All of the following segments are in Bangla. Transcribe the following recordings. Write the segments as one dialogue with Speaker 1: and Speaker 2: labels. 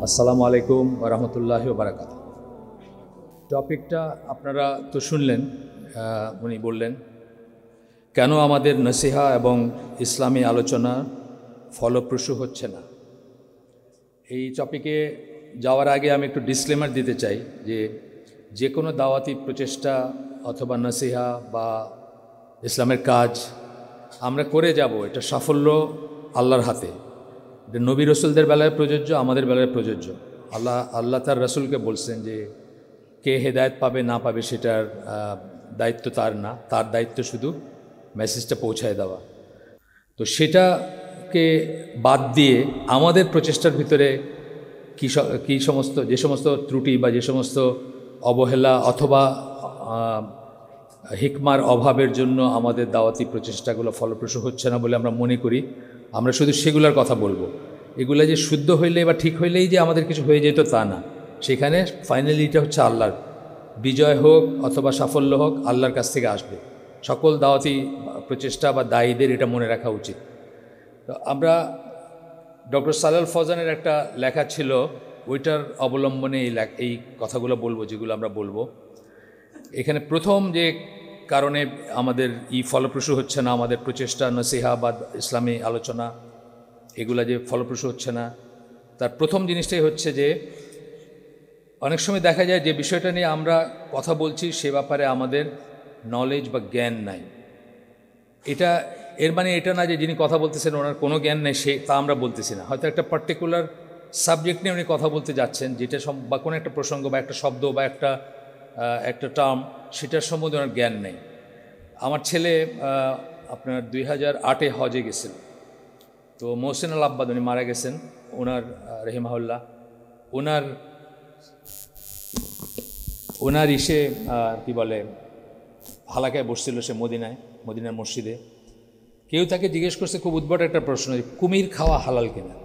Speaker 1: আসসালামু আলাইকুম ওয়া রাহমাতুল্লাহি ওয়া বারাকাতুহু। টপিকটা আপনারা তো শুনলেন, উনি বললেন কেন আমাদের নসিহা এবং ইসলামী আলোচনা ফলপ্রসূ হচ্ছে না। এই টপিকে যাওয়ার আগে আমি একটু ডিসক্লেমার দিতে চাই যে কোনো দাওয়াতি প্রচেষ্টা অথবা নসিহা বা ইসলামের কাজ আমরা করে যাব, এটা সাফল্য আল্লাহর হাতে। এটা নবী রসুলদের বেলায় প্রযোজ্য, আমাদের বেলায় প্রযোজ্য। আল্লাহ তার রসুলকে বলছেন যে কে হেদায়েত পাবে না পাবে সেটার দায়িত্ব তার না, তার দায়িত্ব শুধু মেসেজটা পৌঁছায় দেওয়া। তো সেটাকে বাদ দিয়ে আমাদের প্রচেষ্টার ভিতরে যে সমস্ত ত্রুটি বা যে সমস্ত অবহেলা অথবা হিকমার অভাবের জন্য আমাদের দাওয়াতি প্রচেষ্টাগুলো ফলপ্রসূ হচ্ছে না বলে আমরা মনে করি, আমরা শুধু সেগুলোর কথা বলবো। এগুলো যে শুদ্ধ হইলে বা ঠিক হইলেই যে আমাদের কিছু হয়ে যেত তা না। সেখানে ফাইনালি এটা হচ্ছে আল্লাহর বিজয় হোক অথবা সাফল্য হোক, আল্লাহর কাছ থেকে আসবে। সকল দাওয়াতি প্রচেষ্টা বা দায়ীদের এটা মনে রাখা উচিত। তো আমরা ডক্টর সালাল ফৌজানের একটা লেখা ছিল, ওইটার অবলম্বনে এই কথাগুলো বলবো যেগুলো আমরা বলবো। এখানে প্রথম যে কারণে আমাদের ফলপ্রসূ হচ্ছে না, আমাদের প্রচেষ্টা নসিহা বা ইসলামী আলোচনা এগুলা যে ফলপ্রসূ হচ্ছে না, তার প্রথম জিনিসটাই হচ্ছে যে অনেক সময় দেখা যায় যে বিষয়টা নিয়ে আমরা কথা বলছি সে ব্যাপারে আমাদের নলেজ বা জ্ঞান নাই। এর মানে এটা না যে যিনি কথা বলতেছেন ওনার কোনো জ্ঞান নেই, তা আমরা বলতেছি না। হয়তো একটা পার্টিকুলার সাবজেক্ট নিয়ে উনি কথা বলতে যাচ্ছেন, যেটা বা কোনো একটা প্রসঙ্গ বা একটা শব্দ বা একটা টার্ম, সেটার সম্বন্ধে ওনার জ্ঞান নেই। আমার ছেলে আপনার 2008-এ হজে গেছিল। তো মোহসিন আল আব্বাদ উনি মারা গেছেন, ওনার রহিমাহুল্লাহ, ওনার কি বলে হালাকায় বসছিল সে মদিনার মসজিদে। কেউ তাকে জিজ্ঞেস করছে খুব উদ্ভট একটা প্রশ্ন, কুমির খাওয়া হালাল কিনা।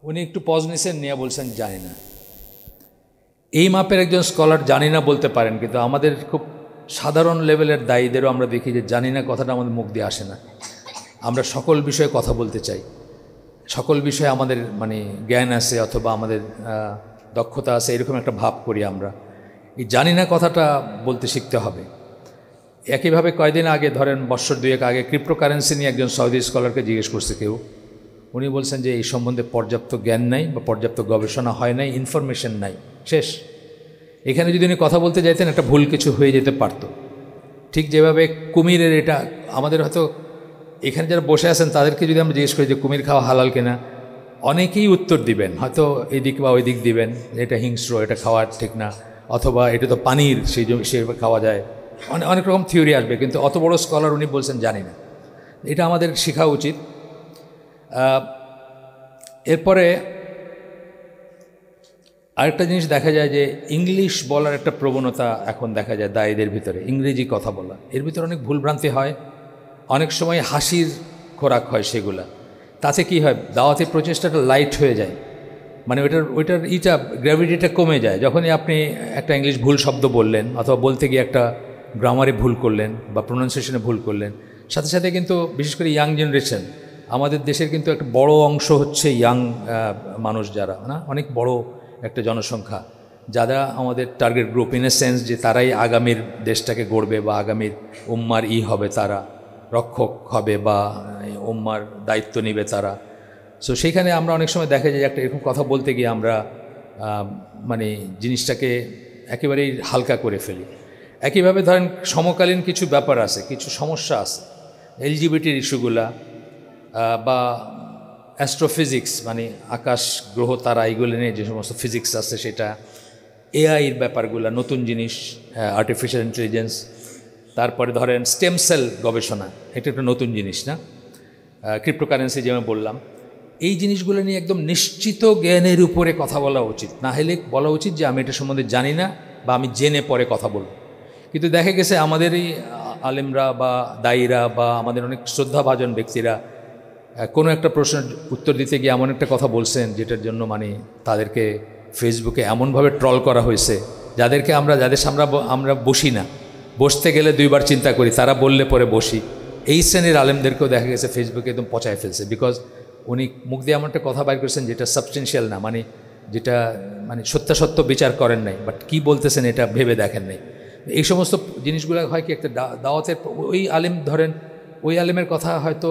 Speaker 1: উনি একটু পজ নিছেন, নিয়ে বলছেন জানি না। এই মাপের একজন স্কলার জানি না বলতে পারেন, কিন্তু আমাদের খুব সাধারণ লেভেলের দায়ীদেরও আমরা দেখি যে জানি না কথাটা আমাদের মুখ দিয়ে আসে না। আমরা সকল বিষয়ে কথা বলতে চাই, সকল বিষয়ে আমাদের জ্ঞান আছে অথবা আমাদের দক্ষতা আছে, এরকম একটা ভাব করি আমরা। এই জানি না কথাটা বলতে শিখতে হবে। একইভাবে কয়েকদিন আগে, ধরেন বছর দুয়েক আগে, ক্রিপ্টোকারেন্সি নিয়ে একজন সৌদি স্কলারকে জিজ্ঞেস করছে কেউ। উনি বলছেন যে এই সম্বন্ধে পর্যাপ্ত জ্ঞান নাই বা পর্যাপ্ত গবেষণা হয় নাই, ইনফরমেশন নাই, শেষ। এখানে যদি উনি কথা বলতে যাইতেন একটা ভুল কিছু হয়ে যেতে পারত। ঠিক যেভাবে কুমিরের এটা আমাদের হয়তো এখানে যারা বসে আছেন তাদেরকে যদি আমরা জিজ্ঞেস করি যে কুমির খাওয়া হালাল কিনা, অনেকেই উত্তর দিবেন, হয়তো এদিক বা ওই দিক দিবেন, এটা হিংস্র, এটা খাওয়া ঠিক না, অথবা এটা তো পানির সে খাওয়া যায়, অনেক রকম থিওরি আসবে। কিন্তু অত বড় স্কলার উনি বলছেন জানি না। এটা আমাদের শেখা উচিত। এরপরে আরেকটা জিনিস দেখা যায় যে ইংলিশ বলার একটা প্রবণতা এখন দেখা যায় দায়ীদের ভিতরে, ইংরেজি কথা বলা। এর ভিতরে অনেক ভুলভ্রান্তি হয়, অনেক সময় হাসির খোরাক হয় সেগুলা। তাতে কি হয়, দাওয়াতি প্রচেষ্টাটা লাইট হয়ে যায়, ওইটার গ্র্যাভিটিটা কমে যায়। যখনই আপনি একটা ইংলিশ ভুল শব্দ বললেন অথবা বলতে গিয়ে একটা গ্রামারে ভুল করলেন বা প্রোনাউন্সিয়েশনে ভুল করলেন, সাথে সাথে কিন্তু বিশেষ করে ইয়াং জেনারেশন, আমাদের দেশের কিন্তু একটা বড় অংশ হচ্ছে ইয়াং মানুষ, যারা অনেক বড় একটা জনসংখ্যা, যারা আমাদের target group in a sense, যে তারাই আগামীর দেশটাকে গড়বে বা আগামীর উম্মার হবে, তারা রক্ষক হবে বা উম্মার দায়িত্ব নেবে তারা। সো সেইখানে আমরা অনেক সময় দেখা যায় একটা এরকম কথা বলতে গিয়ে আমরা জিনিসটাকে একেবারেই হালকা করে ফেলি। একইভাবে ধরেন সমকালীন কিছু ব্যাপার আছে, কিছু সমস্যা আছে, এলজিবিটির ইস্যুগুলা বা অ্যাস্ট্রোফিজিক্স, আকাশ গ্রহ তারা এগুলো নিয়ে যে সমস্ত ফিজিক্স আছে সেটা, এআইয়ের ব্যাপারগুলো, নতুন জিনিস, আর্টিফিশিয়াল ইন্টেলিজেন্স, তারপরে ধরেন স্টেম সেল গবেষণা, এটা একটা নতুন জিনিস না, ক্রিপ্টোকারেন্সি যেমন বললাম, এই জিনিসগুলো নিয়ে একদম নিশ্চিত জ্ঞানের উপরে কথা বলা উচিত। না হলে বলা উচিত যে আমি এটা সম্বন্ধে জানি না বা আমি জেনে পরে কথা বলব। কিন্তু দেখা গেছে আমাদেরই আলেমরা বা দায়ীরা বা আমাদের অনেক শ্রদ্ধাভাজন ব্যক্তিরা কোনো একটা প্রশ্নের উত্তর দিতে গিয়ে এমন একটা কথা বলছেন যেটার জন্য তাদেরকে ফেসবুকে এমনভাবে ট্রল করা হয়েছে, যাদের সামনে আমরা বসি না, বসতে গেলে দুইবার চিন্তা করি, তারা বললে পরে বসি। এই শ্রেণীর আলেমদেরকেও দেখা গেছে ফেসবুকে একদম পচায় ফেলছে, বিকজ উনি মুখ দিয়ে এমন একটা কথা বাইর করেছেন যেটা সাবস্টেন্সিয়াল না, যেটা মানে সত্যাসত্য বিচার করেন নাই, বাট কি বলতেছেন এটা ভেবে দেখেন নাই। এই সমস্ত জিনিসগুলো হয় কি একটা দাওয়াতের, ওই আলেম ধরেন, ওই আলেমের কথা হয়তো,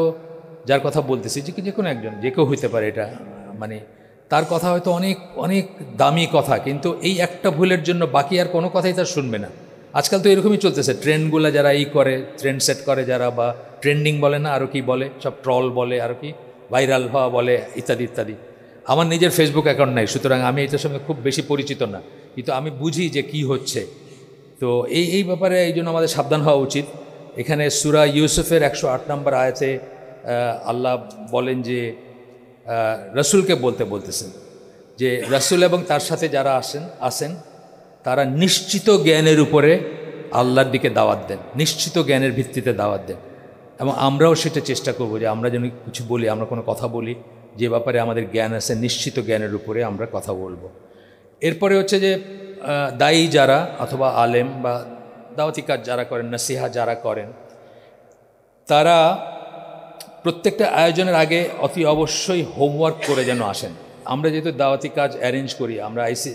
Speaker 1: যার কথা বলতেছি যে কোনো একজন, যে কেউ হইতে পারে, এটা মানে তার কথা হয়তো অনেক অনেক দামি কথা, কিন্তু এই একটা ভুলের জন্য বাকি আর কোনো কথাই তার শুনবে না। আজকাল তো এরকমই চলতেছে, ট্রেন্ডগুলো যারা করে, ট্রেন্ড সেট করে যারা, বা ট্রেন্ডিং বলে না, আরও কি বলে, সব ট্রল বলে, আরও কি ভাইরাল হওয়া বলে, ইত্যাদি ইত্যাদি। আমার নিজের ফেসবুক অ্যাকাউন্ট নাই, সুতরাং আমি এটার সঙ্গে খুব বেশি পরিচিত না, কিন্তু আমি বুঝি যে কি হচ্ছে। তো এই ব্যাপারে এই জন্য আমাদের সাবধান হওয়া উচিত। এখানে সূরা ইউসুফের 108 নম্বর আয়াতে আল্লাহ বলেন যে রসুলকে বলতেছেন যে রসুল এবং তার সাথে যারা আসেন তারা নিশ্চিত জ্ঞানের উপরে আল্লাহর দিকে দাওয়াত দেন, নিশ্চিত জ্ঞানের ভিত্তিতে দাওয়াত দেন। এবং আমরাও সেটা চেষ্টা করব যে আমরা যেন কিছু বলি, আমরা কোনো কথা বলি যে ব্যাপারে আমাদের জ্ঞান আছে, নিশ্চিত জ্ঞানের উপরে আমরা কথা বলবো। এরপরে হচ্ছে যে দায়ী যারা অথবা আলেম বা দাওয়াতি কাজ যারা করেন, নসিহা যারা করেন, তারা প্রত্যেকটা আয়োজনের আগে অতি অবশ্যই হোমওয়ার্ক করে যেন আসেন। আমরা যেহেতু দাওয়াতি কাজ অ্যারেঞ্জ করি,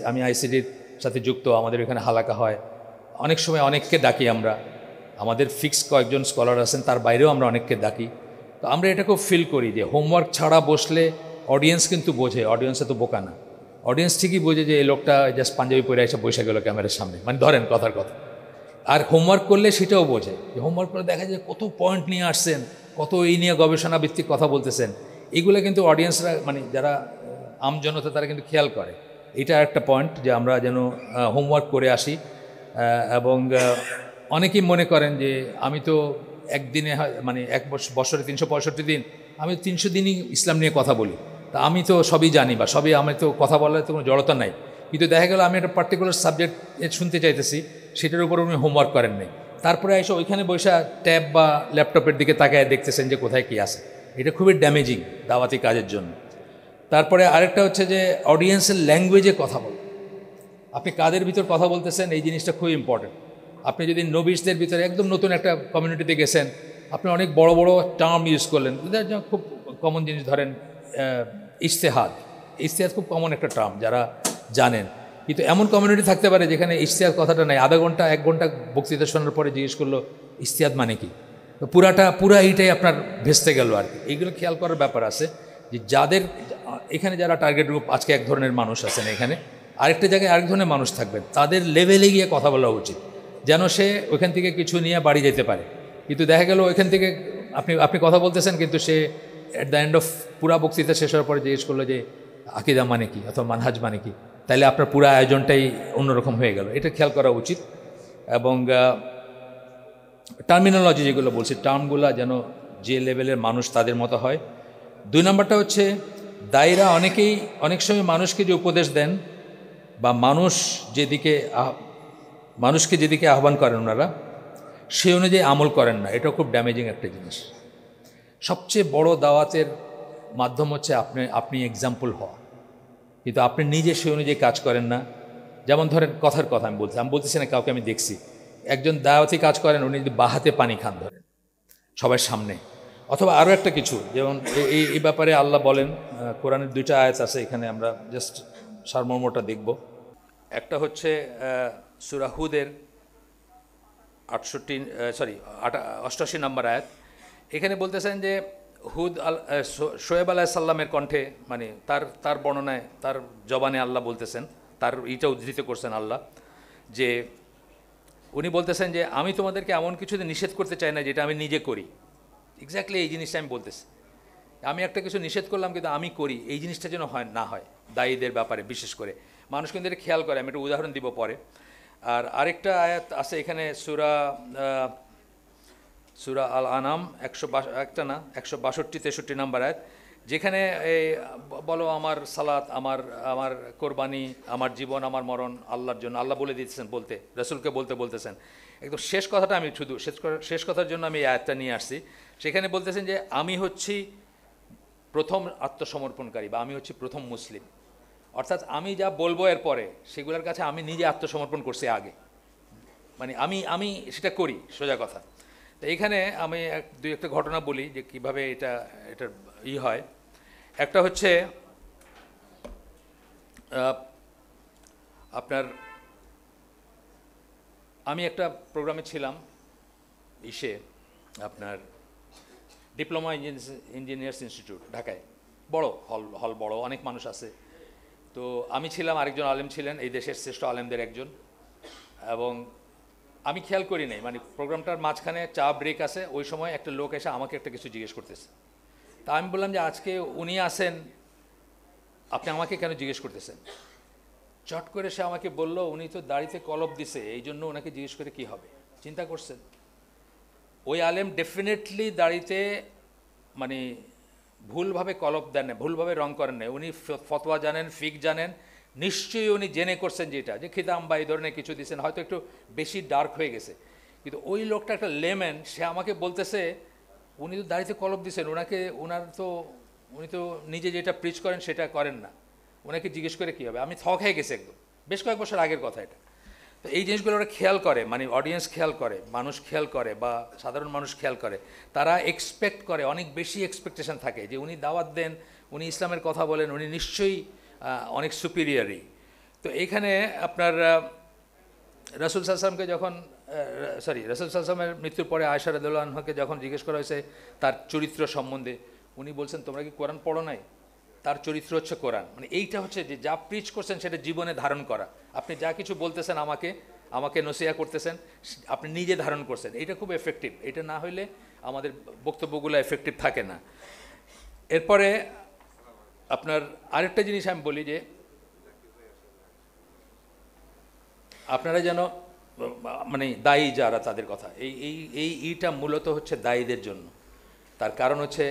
Speaker 1: আমি আইসিডির সাথে যুক্ত, আমাদের এখানে হালাকা হয়, অনেক সময় অনেককে ডাকি আমরা, আমাদের ফিক্স কয়েকজন স্কলার আছেন, তার বাইরেও আমরা অনেককে ডাকি। তো আমরা এটা খুব ফিল করি যে হোমওয়ার্ক ছাড়া বসলে অডিয়েন্স কিন্তু বোঝে, অডিয়েন্সে তো বোকা না, অডিয়েন্স ঠিকই বোঝে যে এই লোকটা জাস্ট পাঞ্জাবি পরে এসে বসে গেল ক্যামেরার সামনে, মানে ধরেন কথার কথা। আর হোমওয়ার্ক করলে সেটাও বোঝে, যে হোমওয়ার্ক করে দেখা যায় কত পয়েন্ট নিয়ে আসছেন, কত এই নিয়ে গবেষণা ভিত্তিক কথা বলতেছেন। এগুলো কিন্তু অডিয়েন্সরা, মানে যারা আমজনতা, তারা কিন্তু খেয়াল করে। এটা একটা পয়েন্ট যে আমরা যেন হোমওয়ার্ক করে আসি। এবং অনেকেই মনে করেন যে আমি তো একদিনে, মানে এক বছরে 365 দিন, আমি 300 দিনই ইসলাম নিয়ে কথা বলি, তা আমি তো সবই জানি, বা সবই, আমি তো কথা বলার তো কোনো জড়তা নাই। কিন্তু দেখা গেল আমি একটা পার্টিকুলার সাবজেক্ট শুনতে চাইতেছি, সেটার উপর উনি হোমওয়ার্ক করেন নাই, তারপরে এসে ওইখানে বসে ট্যাব বা ল্যাপটপের দিকে তাকায় দেখতেছেন যে কোথায় কী আছে। এটা খুবই ড্যামেজিং দাওয়াতি কাজের জন্য। তারপরে আরেকটা হচ্ছে যে অডিয়েন্সের ল্যাঙ্গুয়েজে কথা বল, আপনি কাদের ভিতর কথা বলতেছেন, এই জিনিসটা খুব ইম্পর্টেন্ট। আপনি যদি নবিশদের ভিতরে একদম নতুন একটা কমিউনিটিতে গেছেন, আপনি অনেক বড় বড় টার্ম ইউজ করলেন, খুব কমন জিনিস, ধরেন ইজতেহাদ খুব কমন একটা টার্ম, যারা জানেন। কিন্তু এমন কমিউনিটি থাকতে পারে যেখানে ইজতেহাদ কথাটা নাই, আধা ঘন্টা 1 ঘন্টা বক্তৃতা শোনার পরে জিজ্ঞেস করলো ইজতেহাদ মানে কি, তো পুরা এইটাই আপনার ভেস্তে গেল আর কি। এইগুলো খেয়াল করার ব্যাপার আছে যে যাদের এখানে যারা টার্গেট গ্রুপ, আজকে এক ধরনের মানুষ আছেন, এখানে আরেকটা জায়গায় আরেক ধরনের মানুষ থাকবেন, তাদের লেভেলে গিয়ে কথা বলা উচিত, যেন সে ওইখান থেকে কিছু নিয়ে বাড়ি যেতে পারে। কিন্তু দেখা গেল ওইখান থেকে আপনি কথা বলতেছেন, কিন্তু সে অ্যাট দ্য এন্ড অফ পুরা বক্তৃতা শেষ হওয়ার পরে জিজ্ঞেস করলো যে আকিদা মানে কি অথবা মানহাজ মানে কি, তাহলে আপনার পুরো আয়োজনটাই অন্যরকম হয়ে গেল। এটা খেয়াল করা উচিত। এবং টার্মিনোলজি যেগুলো বলছি, টার্মগুলো যেন যে লেভেলের মানুষ তাদের মতো হয়। 2 নম্বরটা হচ্ছে দায়ীরা অনেকেই অনেক সময় মানুষকে যে উপদেশ দেন বা মানুষকে যেদিকে আহ্বান করেন ওনারা, সেই অনুযায়ী আমল করেন না, এটা খুব ড্যামেজিং একটা জিনিস। সবচেয়ে বড় দাওয়াতের মাধ্যম হচ্ছে আপনি এক্সাম্পল হওয়া, কিন্তু আপনি নিজে সেই অনুযায়ী কাজ করেন না। যেমন ধরেন কথার কথা আমি বলতেছি না, কাউকে আমি দেখছি একজন দাওয়াতি কাজ করেন, উনি যদি বাহাতে পানি খান ধরেন সবার সামনে, অথবা আরও একটা কিছু, যেমন এই ব্যাপারে আল্লাহ বলেন, কোরআনের 2টা আয়াত আছে এখানে, আমরা জাস্ট সারমর্মটা দেখব। একটা হচ্ছে সূরা হুদের 88 নম্বর আয়াত। এখানে বলতেছেন যে শোয়েব আলাইহিস সালামের কণ্ঠে, মানে তার বর্ণনায়, তার জবানে আল্লাহ বলতেছেন, তার এইটা উদ্ধৃত করছেন আল্লাহ, যে উনি বলতেছেন যে আমি তোমাদেরকে এমন কিছুতে নিষেধ করতে চাই না যেটা আমি নিজে করি। এক্স্যাক্টলি এই জিনিসটা আমি বলতেছি, আমি একটা কিছু নিষেধ করলাম কিন্তু আমি করি, এই জিনিসটা যেন না হয় দায়ীদের ব্যাপারে। বিশেষ করে মানুষ কিন্তু এটা খেয়াল করে, আমি একটা উদাহরণ দিব পরে। আর আরেকটা আয়াত আছে এখানে, সূরা আল আনাম 162-63 নম্বর আয়াত, যেখানে বলো আমার সালাত, আমার কোরবানি, আমার জীবন, আমার মরণ আল্লাহর জন্য, আল্লাহ বলে দিতেছেন, রাসূলকে বলতেছেন। একদম শেষ কথাটা আমি শুধু শেষ কথার জন্য আমি এই আয়াতটা নিয়ে আসছি। সেখানে বলতেছেন যে আমি হচ্ছি প্রথম আত্মসমর্পণকারী, বা আমি হচ্ছি প্রথম মুসলিম। অর্থাৎ আমি যা বলবো এর পরে সেগুলোর কাছে আমি নিজে আত্মসমর্পণ করছি আগে, মানে আমি সেটা করি, সোজা কথা। তো এইখানে আমি 2-1টা ঘটনা বলি যে কীভাবে এটার হয়। একটা হচ্ছে আহ, আপনার আমি একটা প্রোগ্রামে ছিলাম আপনার ডিপ্লোমা ইঞ্জিনিয়ার্স ইনস্টিটিউট ঢাকায়, বড় হল, হল বড়, অনেক মানুষ আছে। তো আমি ছিলাম, আরেকজন আলেম ছিলেন, এই দেশের শ্রেষ্ঠ আলেমদের একজন। এবং আমি খেয়াল করি নাই, মানে প্রোগ্রামটার মাঝখানে চা ব্রেক আছে, ওই সময় একটা লোক এসে আমাকে একটা কিছু জিজ্ঞেস করতেছে। তা আমি বললাম যে আজকে উনি আসেন, আপনি আমাকে কেন জিজ্ঞেস করতেছেন? চট করে সে আমাকে বলল, উনি তো দাড়িতে কলপ দিছে, এই জন্য ওনাকে জিজ্ঞেস করে কি হবে। চিন্তা করছেন, ওই আলেম ডেফিনেটলি দাড়িতে মানে ভুলভাবে কলপ দেন না, ভুলভাবে রং করেন না, উনি ফতোয়া জানেন, ফিক জানেন, নিশ্চয়ই উনি জেনে করছেন যেটা, যে খিতাম বা এই ধরনের কিছু দিয়েছেন, হয়তো একটু বেশি ডার্ক হয়ে গেছে। কিন্তু ওই লোকটা একটা লেমেন, সে আমাকে বলতেছে উনি তো দাড়িতে কলপ দিয়েছেন, উনি তো নিজে যেটা প্রিচ করেন সেটা করেন না, ওনাকে জিজ্ঞেস করে কী হবে। আমি থক হয়ে গেছি একদম, বেশ কয়েক বছর আগের কথা এটা। তো এই জিনিসগুলো ওরা খেয়াল করে, মানে অডিয়েন্স খেয়াল করে, মানুষ খেয়াল করে, বা সাধারণ মানুষ খেয়াল করে, তারা এক্সপেক্ট করে, অনেক বেশি এক্সপেকটেশন থাকে যে উনি দাওয়াত দেন, উনি ইসলামের কথা বলেন, উনি নিশ্চয়ই অনেক সুপিরিয়ারই। তো এইখানে আপনার রাসূল সাল্লাল্লাহু আলাইহি ওয়াসাল্লামকে যখন রাসূল সাল্লাল্লাহু আলাইহি ওয়াসাল্লামের মৃত্যুর পরে আয়েশা রাদিয়াল্লাহু আনহাকে যখন জিজ্ঞেস করা হয়েছে তার চরিত্র সম্বন্ধে, উনি বলছেন তোমরা কি কোরআন পড়ো নাই? তার চরিত্র হচ্ছে কোরআন। মানে এইটা হচ্ছে যে যা প্রিচ করছেন সেটা জীবনে ধারণ করা। আপনি যা কিছু বলতেছেন আমাকে নসিহা করতেছেন, আপনি নিজে ধারণ করছেন, এটা খুব এফেক্টিভ। এটা না হইলে আমাদের বক্তব্যগুলো এফেক্টিভ থাকে না। এরপরে আপনার আরেকটা জিনিস আমি বলি যে আপনারা যেন মানে দায়ী যারা, তাদের কথা এইটা মূলত হচ্ছে দায়ীদের জন্য। তার কারণ হচ্ছে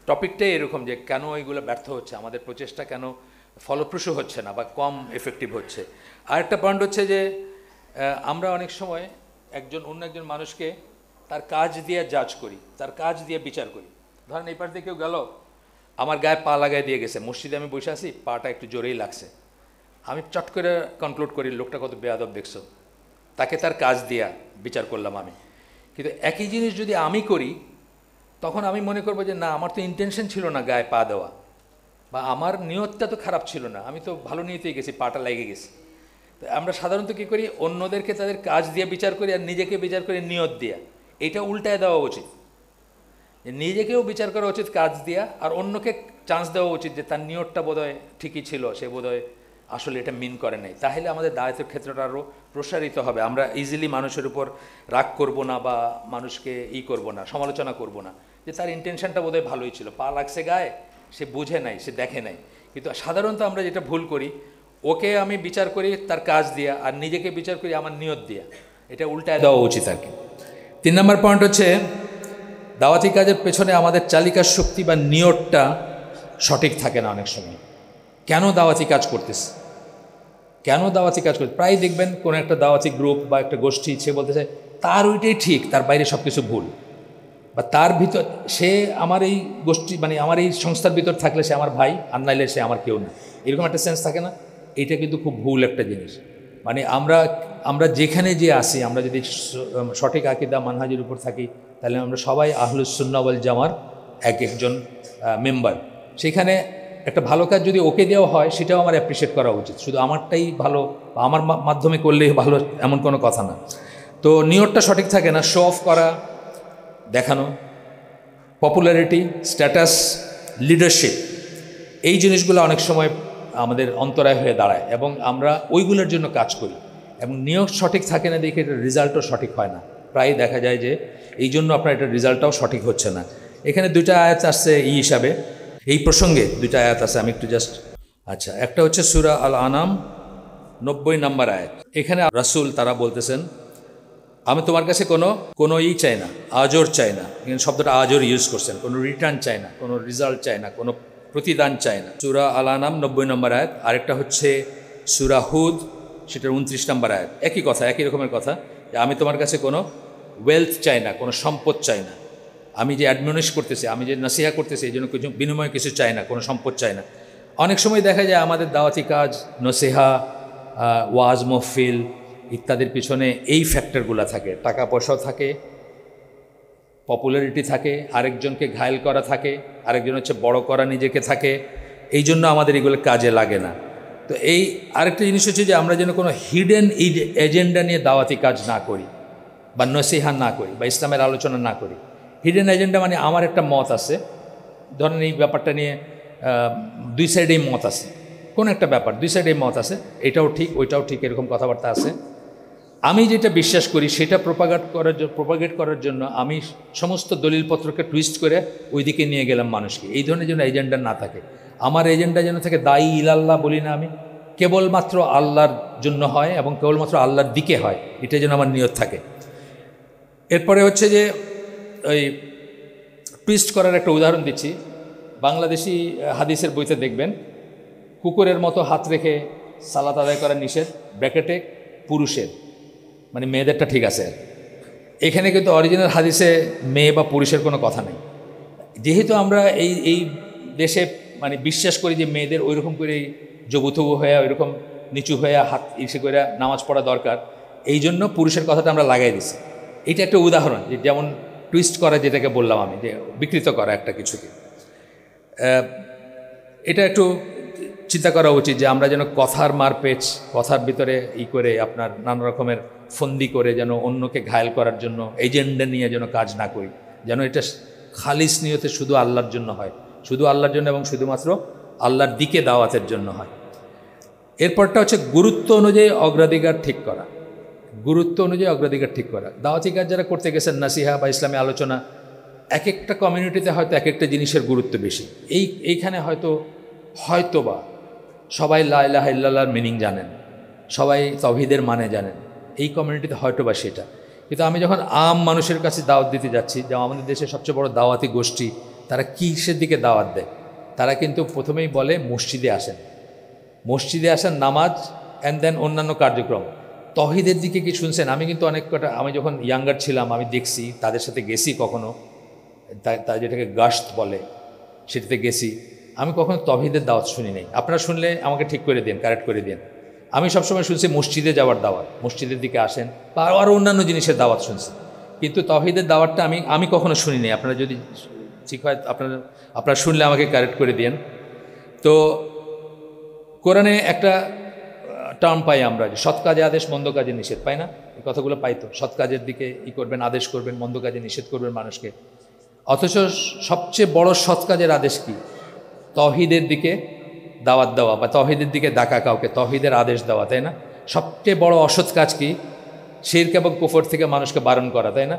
Speaker 1: টপিকটাই এরকম যে কেন এইগুলো ব্যর্থ হচ্ছে, আমাদের প্রচেষ্টা কেন ফলপ্রসূ হচ্ছে না বা কম এফেক্টিভ হচ্ছে। আরেকটা পয়েন্ট হচ্ছে যে আমরা অনেক সময় অন্য একজন মানুষকে তার কাজ দিয়ে জাজ করি, তার কাজ দিয়ে বিচার করি। ধরেন এই পাশ দিয়ে কেউ গেল, আমার গায়ে পা লাগাই দিয়ে গেছে, মসজিদে আমি বসে আছি, পাটা একটু জোরেই লাগছে, আমি চট করে কনক্লুড করি লোকটা কত বেয়াদব দেখছো, তাকে তার কাজ দিয়া বিচার করলাম আমি। কিন্তু একই জিনিস যদি আমি করি, তখন আমি মনে করবো যে না, আমার তো ইন্টেনশন ছিল না গায়ে পা দেওয়া, বা আমার নিয়তটা তো খারাপ ছিল না, আমি তো ভালো নিয়তেই গেছি, পাটা লেগে গেছে। তো আমরা সাধারণত কী করি, অন্যদেরকে তাদের কাজ দিয়ে বিচার করি আর নিজেকে বিচার করি নিয়ত দিয়া। এটা উল্টায় দেওয়া উচিত, যে নিজেকেও বিচার করা উচিত কাজ দিয়া, আর অন্যকে চান্স দেওয়া উচিত যে তার নিয়তটা বোধহয় ঠিকই ছিল, সে বোধহয় আসলে এটা মিন করে নাই। তাহলে আমাদের দায়িত্বের ক্ষেত্রটা আরও প্রসারিত হবে। আমরা ইজিলি মানুষের উপর রাগ করব না, বা মানুষকে করব না, সমালোচনা করব না, যে তার ইন্টেনশনটা বোধহয় ভালোই ছিল, পা লাগছে গায়ে, সে বুঝে নাই, সে দেখে নাই। কিন্তু সাধারণত আমরা যেটা ভুল করি, ওকে আমি বিচার করি তার কাজ দিয়া, আর নিজেকে বিচার করি আমার নিয়ত দিয়া। এটা উল্টায় দেওয়া উচিত আর কি। 3 নম্বর পয়েন্ট হচ্ছে দাওয়াতি কাজের পেছনে আমাদের চালিকার শক্তি বা নিয়তটা সঠিক থাকে না অনেক সময়। কেন দাওয়াতি কাজ করতেছে, প্রায় দেখবেন কোনো একটা দাওয়াতি গ্রুপ বা একটা গোষ্ঠী, সে বলতে চায় তার ওইটাই ঠিক, তার বাইরে সব কিছু ভুল, বা তার ভিতর সে আমার এই গোষ্ঠী, মানে আমার এই সংস্থার ভিতর থাকলে সে আমার ভাই, আর নাইলে সে আমার কেউ না, এরকম একটা সেন্স থাকে না। এটা কিন্তু খুব ভুল একটা জিনিস। মানে আমরা যেখানে যে আসি, আমরা যদি সঠিক আকীদা মানহাজের উপর থাকি, তাহলে আমরা সবাই আহলুস সুন্নাহ ওয়াল জামার একজন মেম্বার। সেখানে একটা ভালো কাজ যদি ওকে দেওয়া হয়, সেটাও আমার অ্যাপ্রিসিয়েট করা উচিত। শুধু আমারটাই ভালো বা আমার মাধ্যমে করলেই ভালো, এমন কোনো কথা না। তো নিয়তটা সঠিক থাকে না, শো অফ করা, দেখানো, পপুলারিটি, স্ট্যাটাস, লিডারশিপ, এই জিনিসগুলো অনেক সময় আমাদের অন্তরায় হয়ে দাঁড়ায়, এবং আমরা ওইগুলোর জন্য কাজ করি, এবং নিয়ত সঠিক থাকে না দেখে এটার রেজাল্টও সঠিক হয় না। প্রায় দেখা যায় যে এই জন্য আপনার এটার রেজাল্টটাও সঠিক হচ্ছে না। এখানে 2টা আয়াত আসছে হিসাবে, এই প্রসঙ্গে 2টা আয়াত আছে, আমি একটু জাস্ট একটা হচ্ছে সূরা আল আনাম 90 নম্বর আয়াত। এখানে রাসূল তারা বলতেছেন, আমি তোমার কাছে কোনো চাই না, আজর চাই না। এখানে শব্দটা আজর ইউজ করছেন, কোনো রিটার্ন চাই না, কোনো রেজাল্ট চাই না, কোনো প্রতিদান চাই না। সূরা আল আনাম 90 নম্বর আয়াত। আরেকটা হচ্ছে সূরা হুদ, সেটার 29 নম্বর আয়াত। একই কথা, একই রকমের কথা, যে আমি তোমার কাছে কোনো ওয়েলথ চাই না, কোনো সম্পদ চাই না। আমি যে অ্যাডমনিশ করতেছি, আমি যে নসিহা করতেছি, এই জন্য কিছু বিনিময়ে কিছু চাই না, কোনো সম্পদ চাই না। অনেক সময় দেখা যায় আমাদের দাওয়াতি কাজ, নসিহা, ওয়াজ মাহফিল ইত্যাদির পিছনে এই ফ্যাক্টরগুলো থাকে। টাকা পয়সাও থাকে, পপুলারিটি থাকে, আরেকজনকে ঘায়েল করা থাকে, আরেকজন হচ্ছে বড় করা নিজেকে থাকে। এই জন্য আমাদের এগুলো কাজে লাগে না। তো এই আরেকটা জিনিস হচ্ছে যে আমরা যেন কোনো হিডেন এজেন্ডা নিয়ে দাওয়াতি কাজ না করি বা নসিহা না করি বা ইসলামের আলোচনা না করি। হিডেন এজেন্ডা মানে আমার একটা মত আছে, ধরেন এই ব্যাপারটা নিয়ে দুই সাইডেই মত আছে, কোনো একটা ব্যাপার দুই সাইডেই মত আছে, এটাও ঠিক ওইটাও ঠিক, এরকম কথাবার্তা আছে। আমি যেটা বিশ্বাস করি সেটা প্রোপাগেট করার জন্য আমি সমস্ত দলিলপত্রকে টুইস্ট করে ওই দিকে নিয়ে গেলাম মানুষকে। এই ধরনের যেন এজেন্ডা না থাকে। আমার এজেন্ডা যেন থাকে দায়ী ইলাল্লাহ বলি না আমি, কেবলমাত্র আল্লাহর জন্য হয় এবং কেবলমাত্র আল্লাহর দিকে হয়, এটা যেন আমার নিয়ত থাকে। এরপরে হচ্ছে যে ওই টুইস্ট করার একটা উদাহরণ দিচ্ছি। বাংলাদেশি হাদিসের বইতে দেখবেন কুকুরের মতো হাত রেখে সালাত আদায় করা নিষেধ, ব্র্যাকেটে পুরুষের, মানে মেয়েদেরটা ঠিক আছে। এখানে কিন্তু অরিজিনাল হাদিসে মেয়ে বা পুরুষের কোনো কথা নেই। যেহেতু আমরা এই দেশে মানে বিশ্বাস করি যে মেয়েদের ওইরকম করে জবুথবু হয়ে ওইরকম নিচু হয়ে হাত ইসে করে নামাজ পড়া দরকার, এই জন্য পুরুষের কথাটা আমরা লাগাই দিছি। এটা একটা উদাহরণ, যে যেমন টুইস্ট করা যেটাকে বললাম আমি, যে বিকৃত করা একটা কিছুকে। এটা একটু চিন্তা করা উচিত যে আমরা যেন কথার মারপেচ, কথার ভিতরে করে আপনার নানা রকমের ফন্দি করে যেন অন্যকে ঘায়েল করার জন্য এজেন্ডা নিয়ে যেন কাজ না করি, যেন এটা খালিস নিয়তে শুধু আল্লাহর জন্য হয়, শুধু আল্লাহর জন্য এবং শুধুমাত্র আল্লাহর দিকে দাওয়াতের জন্য হয়। এরপরটা হচ্ছে গুরুত্ব অনুযায়ী অগ্রাধিকার ঠিক করা। গুরুত্ব অনুযায়ী অগ্রাধিকার ঠিক করা। দাওয়াতি কাজ যারা করতে গেছেন, নাসিহা বা ইসলামী আলোচনা, এক একটা কমিউনিটিতে হয়তো এক একটা জিনিসের গুরুত্ব বেশি। এইখানে হয়তোবা সবাই লা ইলাহা ইল্লাল্লাহর মিনিং জানেন, সবাই তাওহীদের মানে জানেন, এই কমিউনিটিতে হয়তোবা সেটা। কিন্তু আমি যখন আম মানুষের কাছে দাওয়াত দিতে যাচ্ছি, যেমন আমাদের দেশের সবচেয়ে বড় দাওয়াতি গোষ্ঠী, তারা কিসের দিকে দাওয়াত দেয়? তারা কিন্তু প্রথমেই বলে মসজিদে আসেন, মসজিদে আসেন, নামাজ অ্যান্ড দেন অন্যান্য কার্যক্রম। তাওহীদের দিকে কি শুনছেন? আমি কিন্তু অনেক কটা, আমি যখন ইয়াঙ্গার ছিলাম আমি দেখছি, তাদের সাথে গেছি কখনো, তা যেটাকে গাশত বলে সেটাতে গেছি, আমি কখনো তাওহীদের দাওয়াত শুনি নাই। আপনারা শুনলে আমাকে ঠিক করে দিন, কারেক্ট করে দিন। আমি সবসময় শুনছি মসজিদে যাওয়ার দাওয়াত, মসজিদের দিকে আসেন, বা আরও অন্যান্য জিনিসের দাওয়াত শুনছি, কিন্তু তাওহীদের দাওয়াতটা আমি কখনো শুনি নাই। আপনারা যদি ঠিক হয় আপনারা শুনলে আমাকে কারেক্ট করে দিন। তো কোরআনে একটা টার্ম পাই আমরা, যে সৎ কাজে আদেশ, মন্দ কাজে নিষেধ, পাই না? এই কথাগুলো পাই তো, সৎ কাজের দিকে করবেন, আদেশ করবেন, মন্দ কাজে নিষেধ করবেন মানুষকে। অথচ সবচেয়ে বড় সৎ কাজের আদেশ কি? তাওহীদের দিকে দাওয়াত দেওয়া, বা তাওহীদের দিকে ডাকা, কাউকে তাওহীদের আদেশ দেওয়া, তাই না? সবচেয়ে বড় অসৎ কাজ কি? শিরক এবং কুফর থেকে মানুষকে বারণ করা, তাই না?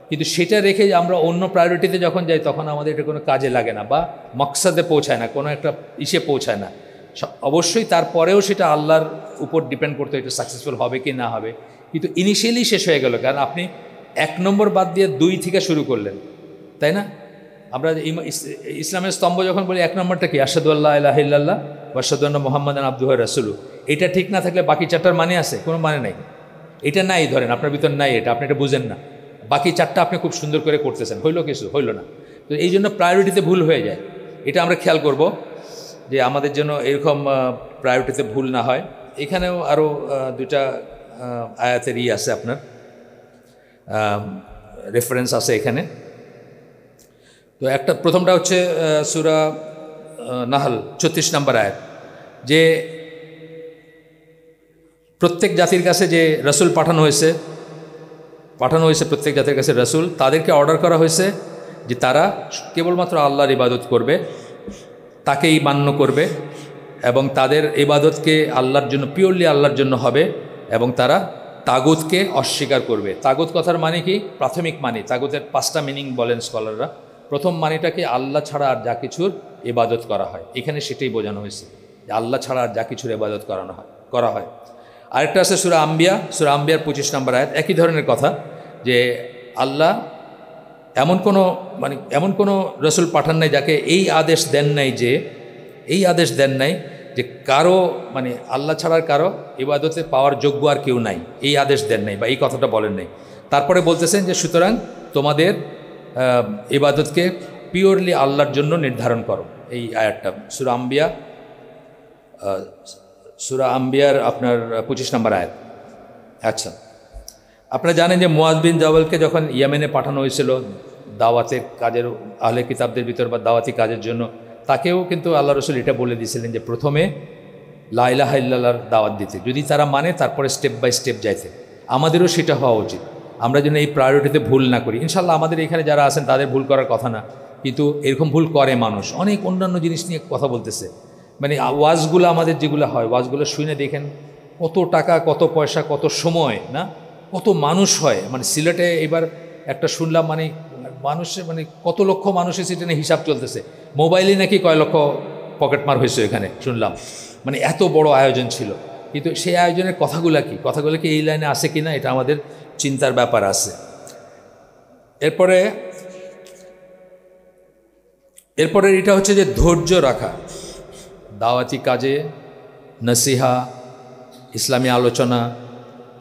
Speaker 1: কিন্তু সেটা রেখে আমরা অন্য প্রায়োরিটিতে যখন যাই, তখন আমাদের এটা কোনো কাজে লাগে না, বা মকসাদে পৌঁছায় না, কোনো একটা ইসে পৌঁছায় না। অবশ্যই তারপরেও সেটা আল্লাহর উপর ডিপেন্ড করতে, এটা সাকসেসফুল হবে কি না হবে, কিন্তু ইনিশিয়ালি শেষ হয়ে গেল, কারণ আপনি 1 নম্বর বাদ দিয়ে 2 থেকে শুরু করলেন, তাই না? আমরা ইসলামের স্তম্ভ যখন বলি 1 নম্বরটা কি? আশহাদু আল্লা ইলাহা ইল্লাল্লাহ ওয়া আশহাদু আন্না মুহাম্মাদান আবদুহু ওয়া রাসূলুহু। এটা ঠিক না থাকলে বাকি 4টার মানে আছে? কোনো মানে নাই। এটা নাই, ধরেন আপনার ভিতর নাই, এটা আপনি এটা বুঝেন না। বাকি 4টা আপনি খুব সুন্দর করে করতেছেন, হইল কিছু? হইল না। তো এই জন্য প্রায়োরিটিতে ভুল হয়ে যায়। এটা আমরা খেয়াল করব যে আমাদের জন্য এরকম প্রায়োরিটিতে ভুল না হয়। এখানেও আরও 2টা আয়াতের আছে, আপনার রেফারেন্স আছে এখানে। তো প্রথমটা হচ্ছে সূরা নাহল 36 নম্বর আয়াত, যে প্রত্যেক জাতির কাছে যে রাসূল পাঠানো হয়েছে প্রত্যেক জাতির কাছে রাসূল, তাদেরকে অর্ডার করা হয়েছে যে তারা কেবলমাত্র আল্লাহর ইবাদত করবে, তাকেই মান্য করবে, এবং তাদের ইবাদতকে আল্লাহর জন্য, পিওরলি আল্লাহর জন্য হবে, এবং তারা তাগুতকে অস্বীকার করবে। তাগুত কথার মানে কি? প্রাথমিক মানে। তাগুতের 5টা মিনিং বলেন স্কলাররা। প্রথম মানেটাকে আল্লাহ ছাড়া আর যা কিছুর ইবাদত করা হয়, এখানে সেটাই বোঝানো হয়েছে, যে আল্লাহ ছাড়া আর যা কিছুর ইবাদত করা হয়। আরেকটা আছে সূরা আম্বিয়া 25 নম্বর আয়াত, একই ধরনের কথা, যে আল্লাহ এমন কোনো রসুল পাঠান নাই যাকে এই আদেশ দেন নাই যে কারো, মানে আল্লাহ ছাড়ার কারো ইবাদতে পাওয়ার যোগ্য আর কেউ নাই, এই আদেশ দেন নাই, বা এই কথাটা বলেন নাই। তারপরে বলতেছেন যে সুতরাং তোমাদের ইবাদতকে পিওরলি আল্লাহর জন্য নির্ধারণ করো। এই আয়াতটা সূরা আম্বিয়ার আপনার 25 নম্বর আয়াত। আচ্ছা, আপনারা জানেন যে মুয়াজ বিন জাবালকে যখন ইয়েমেনে পাঠানো হয়েছিল দাওয়াতের কাজের, আহলে কিতাবদের ভিতর বা দাওয়াতি কাজের জন্য, তাকেও কিন্তু আল্লাহ রসুল এটা বলে দিয়েছিলেন যে প্রথমে লা ইলাহা ইল্লাল্লাহর দাওয়াত দিতে, যদি তারা মানে তারপরে স্টেপ বাই স্টেপ যাইতে। আমাদেরও সেটা হওয়া উচিত, আমরা যেন এই প্রায়োরিটিতে ভুল না করি। ইনশাল্লাহ আমাদের এখানে যারা আছেন তাদের ভুল করার কথা না, কিন্তু এরকম ভুল করে মানুষ, অনেক অন্যান্য জিনিস নিয়ে কথা বলতেছে। মানে ওয়াজগুলো আমাদের যেগুলো হয়, ওয়াজগুলো শুনে দেখেন কত টাকা, কত পয়সা, কত সময়, না কত মানুষ হয়। মানে সিলেটে এবার একটা শুনলাম, মানে মানুষের মানে কত লক্ষ মানুষের সেটা নিয়ে হিসাব চলতেছে, মোবাইলে নাকি কয় লক্ষ পকেটমার হয়েছে এখানে শুনলাম। মানে এত বড় আয়োজন ছিল, কিন্তু সেই আয়োজনের কথাগুলো কি এই লাইনে আসে কি না, এটা আমাদের চিন্তার ব্যাপার আছে। এরপরে এটা হচ্ছে যে ধৈর্য রাখা, দাওয়াতি কাজে, নসিহা, ইসলামী আলোচনা,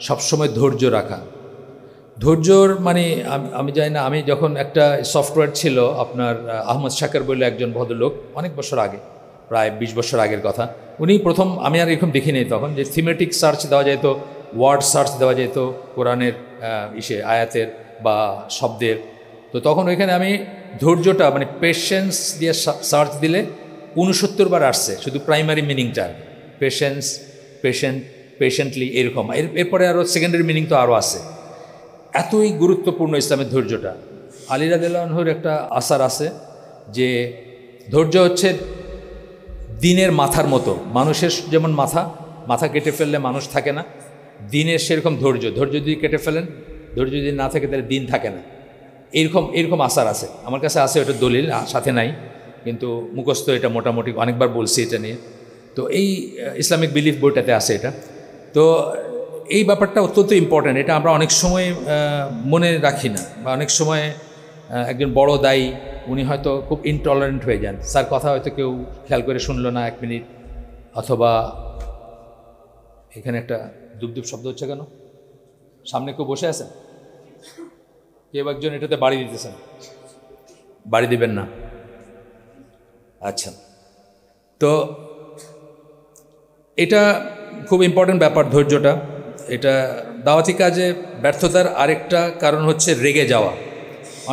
Speaker 1: সবসময় ধৈর্য রাখা। ধৈর্যর মানে আমি জানি না, আমি যখন একটা সফটওয়্যার ছিল আপনার আহমদ শাকের বলে একজন ভদ্রলোক, অনেক বছর আগে, প্রায় 20 বছর আগের কথা, উনি প্রথম, আমি আর এরকম দেখিনি তখন, যে থিমেটিক সার্চ দেওয়া যেত, ওয়ার্ড সার্চ দেওয়া যেত কোরআনের আয়াতের বা শব্দের। তো তখন ওইখানে আমি ধৈর্যটা মানে পেশেন্স দিয়ে সার্চ দিলে 69 বার আসছে শুধু প্রাইমারি মিনিংটা, পেশেন্স, পেশেন্টলি, এরকম। এরপরে আরও সেকেন্ডারি মিনিং তো আরও আছে। এতই গুরুত্বপূর্ণ ইসলামের ধৈর্যটা। আলী রাদিয়াল্লাহু আনহুর একটা আসার আছে যে ধৈর্য হচ্ছে দিনের মাথার মতো। মানুষের যেমন মাথা কেটে ফেললে মানুষ থাকে না, দিনের সেরকম ধৈর্য যদি কেটে ফেলেন, ধৈর্য যদি না থাকে তাহলে দিন থাকে না। এরকম আসার আছে, আমার কাছে আছে, ওটা দলিল সাথে নাই, কিন্তু মুখস্থ এটা মোটামুটি অনেকবার বলছি এটা নিয়ে। তো এই ইসলামিক বিলিফ বইটাতে আছে এটা। তো এই ব্যাপারটা অত্যন্ত ইম্পর্ট্যান্ট, এটা আমরা অনেক সময় মনে রাখি না, বা অনেক সময় একজন বড় দায়ী উনি হয়তো খুব ইনটলারেন্ট হয়ে যান, স্যার কথা হয়তো কেউ খেয়াল করে শুনলো না 1 মিনিট, অথবা এখানে একটা দুবদুব শব্দ হচ্ছে কেন, সামনে কেউ বসে আছেন, কেউ একজন এটাতে বাড়ি দিতেছেন, বাড়ি দিবেন না, আচ্ছা। তো এটা খুব ইম্পর্ট্যান্ট ব্যাপার ধৈর্যটা। এটা দাওয়াতি কাজে ব্যর্থতার আরেকটা কারণ হচ্ছে রেগে যাওয়া।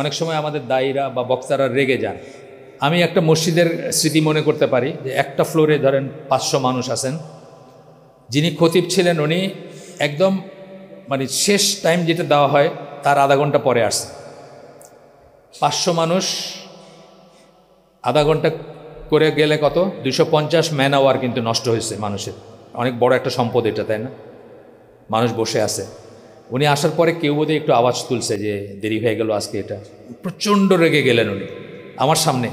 Speaker 1: অনেক সময় আমাদের দায়ীরা বা বক্তারা রেগে যান। আমি একটা মসজিদের স্মৃতি মনে করতে পারি যে একটা ফ্লোরে ধরেন 500 মানুষ আছেন, যিনি খতিব ছিলেন উনি একদম মানে শেষ টাইম যেটা দেওয়া হয় তার আধা ঘন্টা পরে আসছে। 500 মানুষ আধা ঘন্টা করে গেলে কত, 250 ম্যান আওয়ার কিন্তু নষ্ট হয়েছে মানুষের। অনেক বড় একটা সম্পদ এটা, তাই না? মানুষ বসে আছে, উনি আসার পরে কেউ বোধহয় একটু আওয়াজ তুলছে যে দেরি হয়ে গেল আজকে, এটা প্রচণ্ড রেগে গেলেন উনি আমার সামনে,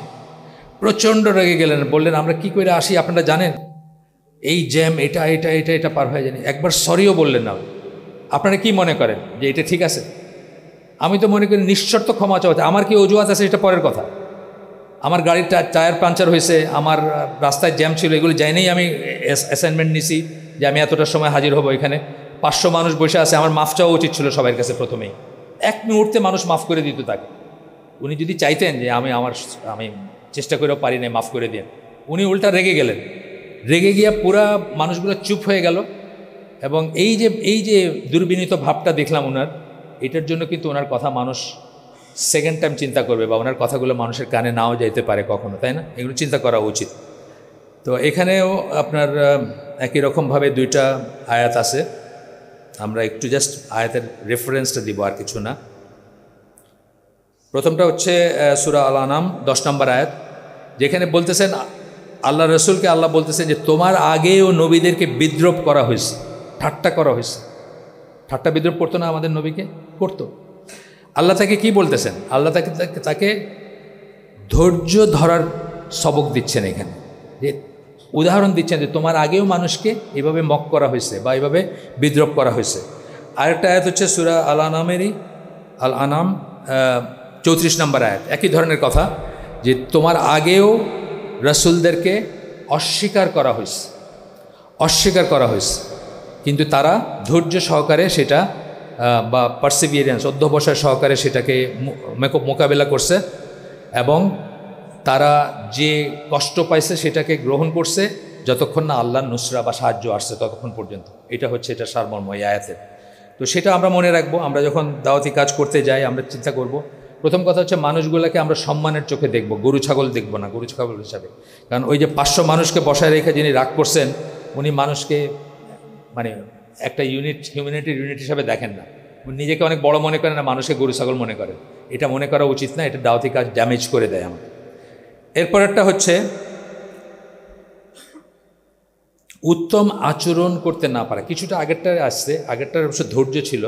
Speaker 1: প্রচণ্ড রেগে গেলেন, বললেন আমরা কি করে আসি আপনারা জানেন, এই জ্যাম, এটা পার হয়ে যায়নি, একবার সরিও বললেন না। আপনারা কি মনে করেন যে এটা ঠিক আছে? আমি তো মনে করি নিঃশর্ত ক্ষমা চাওয়াতে, আমার কি অজুহাত আছে এটা পরের কথা। আমার গাড়ির টায়ার পাঞ্চার হয়েছে, আমার রাস্তায় জ্যাম ছিল, এগুলো জানিয়েই আমি অ্যাসাইনমেন্ট নিছি যে আমি এতটার সময় হাজির হব এখানে। 500 মানুষ বসে আছে, আমার মাফ চাওয়া উচিত ছিল সবার কাছে প্রথমেই। 1 মুহূর্তে মানুষ মাফ করে দিত তাকে। উনি যদি চাইতেন যে আমি চেষ্টা করেও পারি না, মাফ করে দিন, উনি উল্টা রেগে গেলেন। রেগে গিয়া পুরা মানুষগুলো চুপ হয়ে গেল। এবং এই যে দুর্বিনীত ভাবটা দেখলাম ওনার, এটার জন্য কিন্তু ওনার কথা মানুষ সেকেন্ড টাইম চিন্তা করবে, বা ওনার কথাগুলো মানুষের কানে নাও যাইতে পারে কখনো, তাই না? এগুলো চিন্তা করা উচিত। তো এখানেও আপনার একই রকমভাবে 2টা আয়াত আছে, আমরা একটু জাস্ট আয়াতের রেফারেন্সটা দিব, আর কিছু না। প্রথমটা হচ্ছে সূরা আল আনাম 10 নম্বর আয়াত, যেখানে বলতেছেন আল্লাহ রসুলকে আল্লাহ বলতেছেন যে তোমার আগেও নবীদেরকে বিদ্রোপ করা হয়েছে, ঠাট্টা করা হয়েছে। ঠাট্টা বিদ্রোপ করতো না আমাদের নবীকে? করতো। আল্লাহ তাকে কি বলতেছেন? আল্লাহ তাকে ধৈর্য ধরার সবক দিচ্ছেন এখানে, যে উদাহরণ দিচ্ছেন যে তোমার আগেও মানুষকে এভাবে মক করা হয়েছে বা এভাবে বিদ্রোপ করা হয়েছে। আরেকটা আয়াত হচ্ছে সূরা আল আনাম 34 নম্বর আয়াত, একই ধরনের কথা, যে তোমার আগেও রাসূলদেরকে অস্বীকার করা হয়েছে, কিন্তু তারা ধৈর্য সহকারে সেটা বা পারসিভিয়ারেন্স, অধ্যবসায় সহকারে সেটাকে মোকাবেলা করছে, এবং তারা যে কষ্ট পাইছে সেটাকে গ্রহণ করছে যতক্ষণ না আল্লাহর নুসরা বা সাহায্য আসছে ততক্ষণ পর্যন্ত। এটা হচ্ছে এটা সারমর্ম এই আয়াতের। তো সেটা আমরা মনে রাখবো। আমরা যখন দাওয়াতি কাজ করতে যাই আমরা চিন্তা করব, প্রথম কথা হচ্ছে মানুষগুলোকে আমরা সম্মানের চোখে দেখব, গরু ছাগল দেখব না, গরু ছাগল হিসাবে। কারণ ওই যে 500 মানুষকে বসায় রেখে যিনি রাগ করছেন উনি মানুষকে মানে একটা হিউম্যানিটির ইউনিট হিসাবে দেখেন না, উনি নিজেকে অনেক বড় মনে করেন না, মানুষকে গরু ছাগল মনে করেন। এটা মনে করা উচিত না, এটা দাওয়াতি কাজ ড্যামেজ করে দেয় আমাকে। এরপর একটা হচ্ছে উত্তম আচরণ করতে না পারা, কিছুটা আগেরটার আসছে, আগেরটার অবশ্য ধৈর্য ছিল,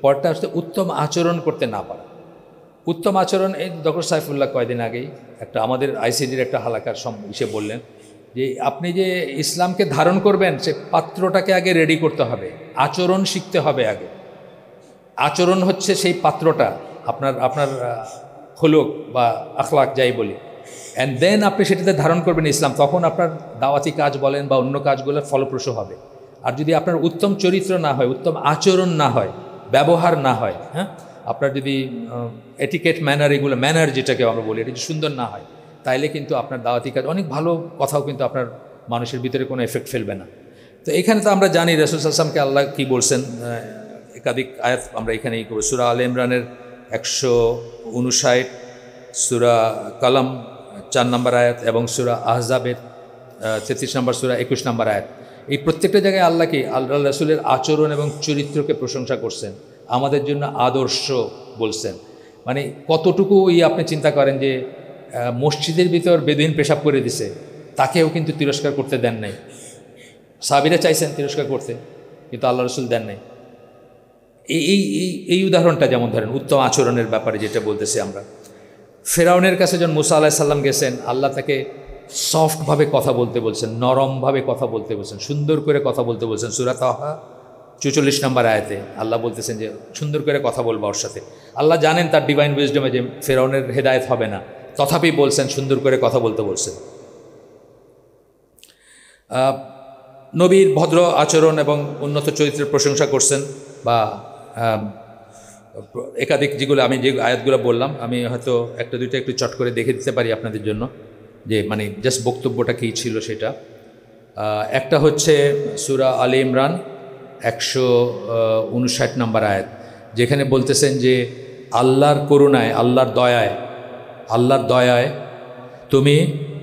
Speaker 1: পরটা আসছে উত্তম আচরণ করতে না পারা। উত্তম আচরণ, এই ডক্টর সাইফুল্লাহ কয়েকদিন আগেই একটা আমাদের আইসিডির একটা হালাকার সে বললেন যে আপনি যে ইসলামকে ধারণ করবেন সে পাত্রটাকে আগে রেডি করতে হবে, আচরণ শিখতে হবে আগে। আচরণ হচ্ছে সেই পাত্রটা, আপনার হলুক বা আখলাক যাই বলি, অ্যান্ড দেন আপনি সেটাতে ধারণ করবেন ইসলাম, তখন আপনার দাওয়াতি কাজ বলেন বা অন্য কাজগুলো ফলপ্রসূ হবে। আর যদি আপনার উত্তম চরিত্র না হয়, উত্তম আচরণ না হয়, ব্যবহার না হয়, হ্যাঁ, আপনার যদি এটিকেট ম্যানার, এগুলো ম্যানার যেটাকে আমরা বলি, এটা যদি সুন্দর না হয়, তাইলে কিন্তু আপনার দাওয়াতি কাজ, অনেক ভালো কথাও কিন্তু আপনার মানুষের ভিতরে কোনো এফেক্ট ফেলবে না। তো এখানে তো আমরা জানি রাসূল সাল্লাল্লাহু আলাইহি ওয়াসাল্লামকে আল্লাহ কী বলছেন, একাধিক আয়াত আমরা এখানেই করব। সূরা আলে ইমরানের 159, সূরা কালাম 4 নম্বর আয়াত এবং সূরা আহজাবের 33 নম্বর সূরা 21 নম্বর আয়াত। এই প্রত্যেকটা জায়গায় আল্লাহকে, আল্লাহ রাসূলের আচরণ এবং চরিত্রকে প্রশংসা করছেন, আমাদের জন্য আদর্শ বলছেন। মানে কতটুকু আপনি চিন্তা করেন যে মসজিদের ভিতর বেদুইন পেশাব করে দিছে, তাকেও কিন্তু তিরস্কার করতে দেন নাই। সাহাবীরা চাইছেন তিরস্কার করতে, কিন্তু আল্লাহ রাসূল দেন নাই। এই উদাহরণটা যেমন ধরেন উত্তম আচরণের ব্যাপারে যেটা বলতেছি আমরা। ফেরাউনের কাছে যখন মুসা আলাইহিস সালাম গেছেন, আল্লাহ তাকে সফটভাবে কথা বলতে বলছেন, নরমভাবে কথা বলতে বলছেন, সুন্দর করে কথা বলতে বলছেন। সূরা তাহা 44 নম্বর আয়াতে আল্লাহ বলতেছেন যে সুন্দর করে কথা বলবা ওর সাথে। আল্লাহ জানেন তার ডিভাইন উইজডমে যে ফেরাউনের হেদায়েত হবে না, তথাপি বলছেন, সুন্দর করে কথা বলতে বলছেন। নবীর ভদ্র আচরণ এবং উন্নত চরিত্রের প্রশংসা করছেন, বা একাধিক যেগুলো আমি যে আয়াতগুলো বললাম, আমি হয়তো একটা দুইটা একটু চট করে দেখে দিতে পারি আপনাদের জন্য, যে মানে জাস্ট বক্তব্যটা কী ছিল সেটা। একটা হচ্ছে সূরা আলে ইমরান 159 নম্বর আয়াত, যেখানে বলতেছেন যে আল্লাহর করুণায়, আল্লাহর দয়ায় তুমি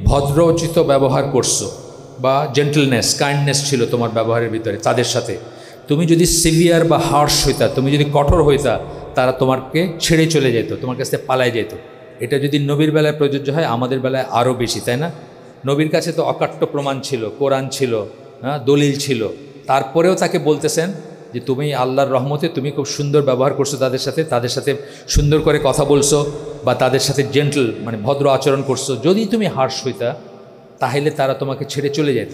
Speaker 1: ভদ্রোচিত ব্যবহার করছো, বা জেন্টলনেস, কাইন্ডনেস ছিল তোমার ব্যবহারের ভিতরে তাদের সাথে। তুমি যদি সিভিয়ার বা হার্শ হইতা, তুমি যদি কঠোর হইতা, তারা তোমাকে ছেড়ে চলে যেত, তোমার কাছে পালায় যেত। এটা যদি নবীর বেলায় প্রযোজ্য হয়, আমাদের বেলায় আরও বেশি, তাই না? নবীর কাছে তো অকাট্য প্রমাণ ছিল, কোরআন ছিল, হ্যাঁ, দলিল ছিল, তারপরেও তাকে বলতেছেন যে তুমি আল্লাহর রহমতে তুমি খুব সুন্দর ব্যবহার করছো তাদের সাথে সুন্দর করে কথা বলছো, বা তাদের সাথে জেন্টল মানে ভদ্র আচরণ করছো। যদি তুমি হার্শ হইতা, তাহলে তারা তোমাকে ছেড়ে চলে যেত।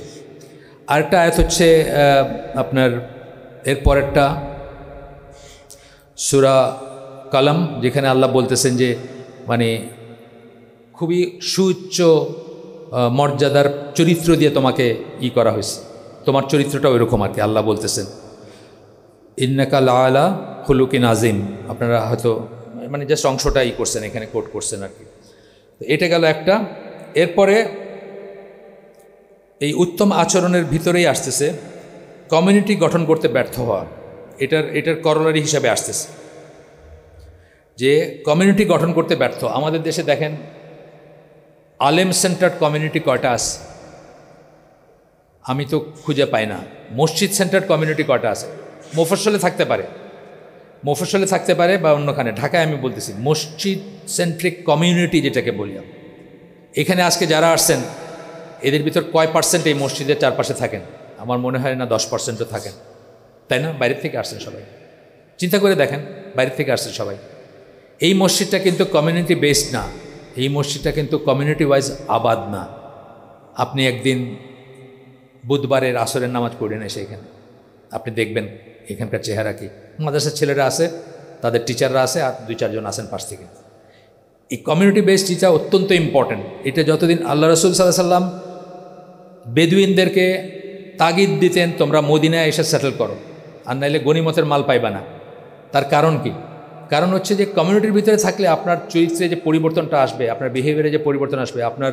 Speaker 1: আরেকটা আয়াত হচ্ছে আপনার এরপরেরটা সূরা কালাম, যেখানে আল্লাহ বলতেছেন যে মানে খুবই সুউচ্চ মর্যাদার চরিত্র দিয়ে তোমাকে করা হয়েছে, তোমার চরিত্রটা ওইরকম আর কি। আল্লাহ বলতেছেন ইন্নাকা লাআলা খুলুকিন আযীম। আপনারা হয়তো মানে জাস্ট অংশটা করছেন, এখানে কোট করছেন আর কি। এটা গেল একটা। এরপরে এই উত্তম আচরণের ভিতরেই আসতেছে কমিউনিটি গঠন করতে ব্যর্থ হওয়া। এটার করলারি হিসাবে আসতেছে যে কমিউনিটি গঠন করতে ব্যর্থ। আমাদের দেশে দেখেন আলেম সেন্টার্ড কমিউনিটি কয়টা আছে? আমি তো খুঁজে পাই না। মসজিদ সেন্টার্ড কমিউনিটি কয়টা আছে? মফস্বলে থাকতে পারে বা অন্যখানে। ঢাকায় আমি বলতেছি মসজিদ সেন্ট্রিক কমিউনিটি যেটাকে বলি। এখানে আজকে যারা আসছেন এদের ভিতর কয় পার্সেন্ট এই মসজিদের চারপাশে থাকেন? আমার মনে হয় না 10%ও থাকেন, তাই না? বাইরের থেকে আসছেন সবাই, চিন্তা করে দেখেন, বাইরের থেকে আসছেন সবাই। এই মসজিদটা কিন্তু কমিউনিটি বেসড না, এই মসজিদটা কিন্তু কমিউনিটি ওয়াইজ আবাদ না। আপনি একদিন বুধবারের আসরের নামাজ পড়েন এসে এখানে, আপনি দেখবেন এখানকার চেহারা কি। মাদ্রাসার ছেলেরা আছে, তাদের টিচাররা আছে, আর 2-4 জন আসেন পাশ থেকে। এই কমিউনিটি বেসড টিচার অত্যন্ত ইম্পর্ট্যান্ট। এটা যতদিন আল্লাহ রাসূল সাল্লাল্লাহু আলাইহি ওয়াসাল্লাম বেদুইনদেরকে তাগিদ দিতেন তোমরা মদিনায় এসে সেটেল করো, আর নাইলে গনিমতের মাল পাইবা না। তার কারণ কি? কারণ হচ্ছে যে কমিউনিটির ভিতরে থাকলে আপনার চরিত্রে যে পরিবর্তনটা আসবে, আপনার বিহেভিয়ারে যে পরিবর্তন আসবে, আপনার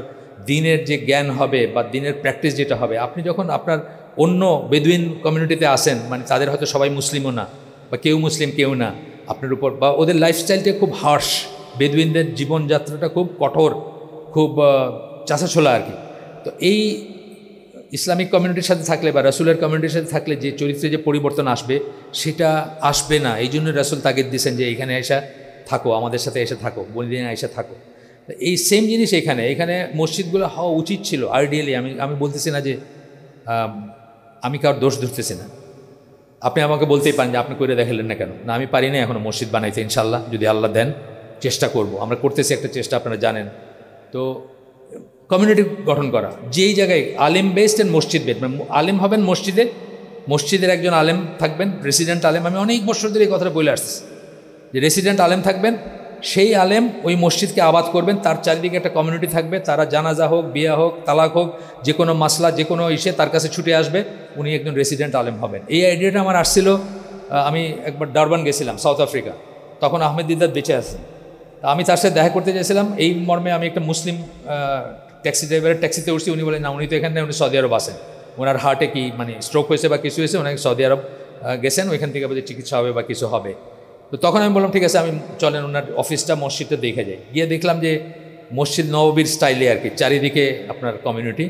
Speaker 1: দিনের যে জ্ঞান হবে বা দিনের প্র্যাকটিস যেটা হবে, আপনি যখন আপনার অন্য বেদুইন কমিউনিটিতে আসেন, মানে তাদের হয়তো সবাই মুসলিমও না, বা কেউ মুসলিম কেউ না, আপনার উপর বা ওদের লাইফস্টাইলটা খুব হার্শ, বেদুইনদের জীবনযাত্রাটা খুব কঠোর, খুব চাষাছোলা আর কি। তো এই ইসলামিক কমিউনিটির সাথে থাকলে বা রাসূলের কমিউনিটির সাথে থাকলে যে চরিত্রে যে পরিবর্তন আসবে সেটা আসবে না। এই জন্য রাসূল তাগিদ দিয়েছেন যে এখানে এসে থাকো, আমাদের সাথে এসে থাকো, মদিনায় এসে থাকো। এই সেম জিনিস এখানে মসজিদগুলো হওয়া উচিত ছিল আইডিয়ালি। আমি বলতেছি না যে আমি কারোর দোষ ধরতেছি না, আপনি আমাকে বলতেই পারেন যে আপনি করে দেখালেন না কেন। না, আমি পারি না এখনও মসজিদ বানাইতে, ইনশাল্লাহ যদি আল্লাহ দেন চেষ্টা করব, আমরা করতেছি একটা চেষ্টা, আপনারা জানেন। তো কমিউনিটি গঠন করা, যেই জায়গায় আলেম বেসড অ্যান্ড মসজিদ বেসড, মানে আলেম হবেন মসজিদের একজন আলেম থাকবেন, রেসিডেন্ট আলেম। আমি অনেক বছর ধরে এই কথাটা বলে আসছি যে রেসিডেন্ট আলেম থাকবেন, সেই আলেম ওই মসজিদকে আবাদ করবেন, তার চারিদিকে একটা কমিউনিটি থাকবে, তারা জানাজা হোক, বিয়া হোক, তালাক হোক, যে কোনো মাসলা, যে কোনো ইসে তার কাছে ছুটে আসবে, উনি একজন রেসিডেন্ট আলেম হবেন। এই আইডিয়াটা আমার আসছিল, আমি একবার ডারবান গেছিলাম সাউথ আফ্রিকা, তখন আহমেদ দিদার বেঁচে আছেন। তা আমি তার সাথে দেখা করতে চাইছিলাম, এই মর্মে আমি একটা মুসলিম ট্যাক্সি ড্রাইভারের ট্যাক্সিতে উঠছি, উনি বলেন না উনি তো এখানে, উনি সৌদি আরব আছেন, ওনার হার্টে কি মানে স্ট্রোক হয়েছে বা কিছু হয়েছে, ওনাকে সৌদি আরব গেছেন, ওইখান থেকে বোধহয় চিকিৎসা হবে বা কিছু হবে। তো তখন আমি বললাম ঠিক আছে, আমি চলেন ওনার অফিসটা, মসজিদটা দেখে যাই। গিয়ে দেখলাম যে মসজিদ নববীর স্টাইলে আর কি, চারিদিকে আপনার কমিউনিটি,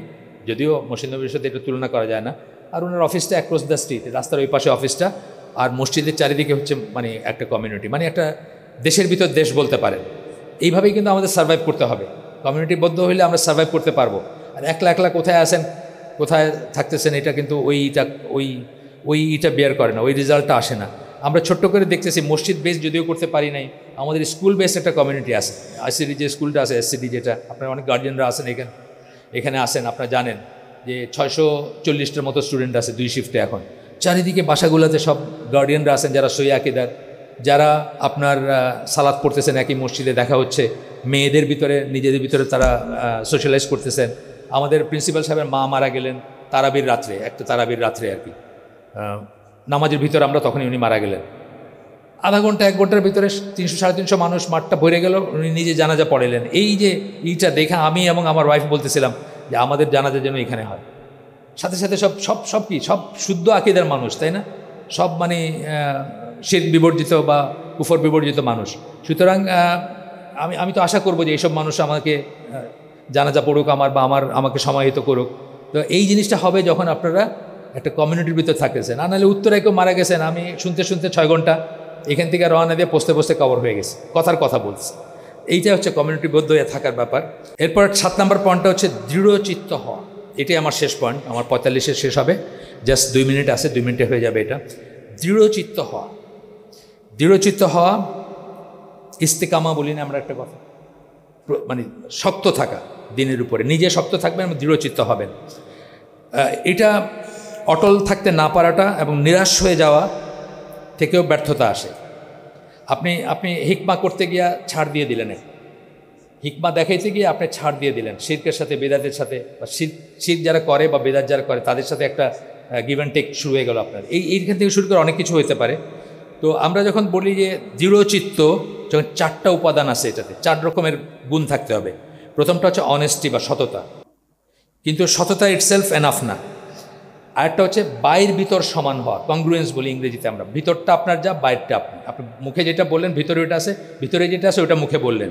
Speaker 1: যদিও মসজিদ নববীর সাথে এটা তুলনা করা যায় না। আর ওনার অফিসটা অ্যাক্রস দ্য স্ট্রিট, রাস্তার ওই পাশে অফিসটা, আর মসজিদের চারিদিকে হচ্ছে মানে একটা কমিউনিটি, মানে একটা দেশের ভিতর দেশ বলতে পারেন। এইভাবেই কিন্তু আমাদের সার্ভাইভ করতে হবে, কমিউনিটিবদ্ধ হইলে আমরা সার্ভাইভ করতে পারবো। আর একলা একলা কোথায় আসেন, কোথায় থাকতেছেন, এটা কিন্তু ওই ইটা বেয়ার করে না, ওই রেজাল্টটা আসে না। আমরা ছোট্ট করে দেখতেছি মসজিদ বেস যদিও করতে পারি নাই, আমাদের স্কুল বেস একটা কমিউনিটি আছে। আইসিডি যে স্কুলটা আছে, এসসিডি যেটা, আপনার অনেক গার্জিয়ানরা আছেন এখানে আসেন, আপনারা জানেন যে 640টার মতো স্টুডেন্ট আছে 2 শিফটে। এখন চারিদিকে বাসাগুলোতে সব গার্ডিয়ানরা আছেন যারা সই আকিদার, যারা আপনার সালাত পড়তেছেন একই মসজিদে, দেখা হচ্ছে মেয়েদের ভিতরে, নিজেদের ভিতরে তারা সোশ্যালাইজ করতেছেন। আমাদের প্রিন্সিপাল সাহেবের মা মারা গেলেন তারাবির রাত্রে, একটা তারাবির রাত্রে আর কি, নামাজের ভিতরে আমরা তখনই উনি মারা গেলেন। আধা ঘন্টা 1 ঘন্টার ভিতরে 300-350 মানুষ, মাঠটা ভরে গেল, উনি নিজে জানাজা পড়ালেন। এই যে এইটা দেখা আমি এবং আমার ওয়াইফ বলতেছিলাম যে আমাদের জানাজা যেন এখানে হয়। সাথে সাথে সব শুদ্ধ আকিদার মানুষ, তাই না? সব মানে শিরক বিবর্জিত বা কুফর বিবর্জিত মানুষ। সুতরাং আমি তো আশা করব যে এইসব মানুষ আমাকে জানাজা পড়ুক, আমাকে সমাহিত করুক। তো এই জিনিসটা হবে যখন আপনারা একটা কমিউনিটির ভিতরে থাকতেছেন। আর নাহলে উত্তরায় কেউ মারা গেছেন, আমি শুনতে 6 ঘন্টা এখান থেকে রওনা দিয়ে পোস্তে কভার হয়ে গেছে, কথা বলছে। এইটা হচ্ছে কমিউনিটিবদ্ধ হয়ে থাকার ব্যাপার। এরপর 7 নম্বর পয়েন্টটা হচ্ছে দৃঢ়চিত্ত হওয়া। এটাই আমার শেষ পয়েন্ট, আমার 45-এ শেষ হবে, জাস্ট 2 মিনিট আছে, 2 মিনিটে হয়ে যাবে এটা। দৃঢ়চিত্ত হওয়া, ইস্তেকামা বলি না আমরা একটা কথা, মানে শক্ত থাকা দিনের উপরে, নিজে শক্ত থাকবেন এবং দৃঢ়চিত্ত হবেন। এটা অটল থাকতে না পারাটা এবং নিরাশ হয়ে যাওয়া থেকেও ব্যর্থতা আসে। আপনি হিকমা করতে গিয়া ছাড় দিয়ে দিলেন, হিকমা দেখাইতে গিয়ে আপনি ছাড় দিয়ে দিলেন শিরকের সাথে, বেদাতের সাথে, বা শিরক যারা করে বা বেদাত যারা করে তাদের সাথে একটা গিভ অ্যান্ড টেক শুরু হয়ে গেল আপনার। এইখান থেকে শুরু করে অনেক কিছু হতে পারে। তো আমরা যখন বলি যে দৃঢ়চিত্ত, যখন 4টা উপাদান আছে, এটাতে 4 রকমের গুণ থাকতে হবে। প্রথমটা হচ্ছে অনেস্টি বা সততা, কিন্তু সততা ইটসেলফ এনাফ না। আরেকটা হচ্ছে বাইর ভিতর সমান হওয়া, কংগ্রুয়েন্স বলি ইংরেজিতে আমরা। ভিতরটা আপনার যা, বাইরটা আপনি মুখে যেটা বললেন ভিতরে ওটা আছে, ভিতরে যেটা আছে ওটা মুখে বললেন।